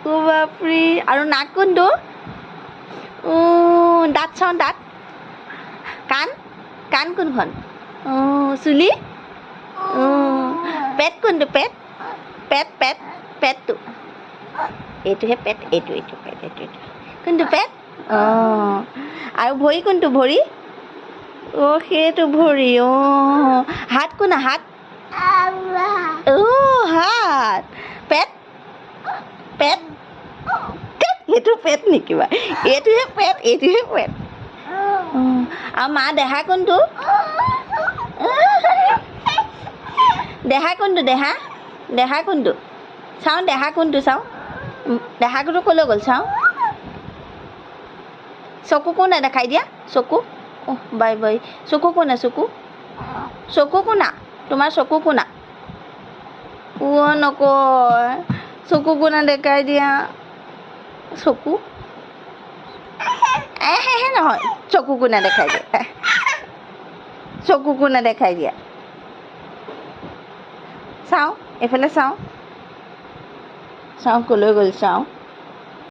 বাপৰে আৰু নাক কোনটো দাঁত চাওঁ দাঁত কাণ কাণ কোনখন চুলি পেট কোনটো পেট পেট পেট পেটটো এইটোহে পেট এইটো এইটো পেট এইটো এইটো কোনটো পেট আৰু ভৰি কোনটো ভৰি সেইটো ভৰি হাত কোন হাত হাত পেট পেট সেইটো পেট নেকি বা এইটোহে পেট এইটোহে পেট আৰু মা দেহা কোনটো দেহা কোনটো দেহা দেহা কোনটো চাওঁ দেহা কোনটো চাওঁ দেহা কোনটো ক'লৈ গ'ল চাওঁ চকু কোনে দেখাই দিয়া চকু বাই বাই চকু কোনে চকু চকু কোনা তোমাৰ চকু কোনা নকয় চকু কোনা দেখাই দিয়া চকু নহয় চকু কোনা দেখাই দিয়া চকু কোনা দেখাই দিয়া চাওঁ এইফালে চাওঁ চাওঁ ক'লৈ গ'ল চাওঁ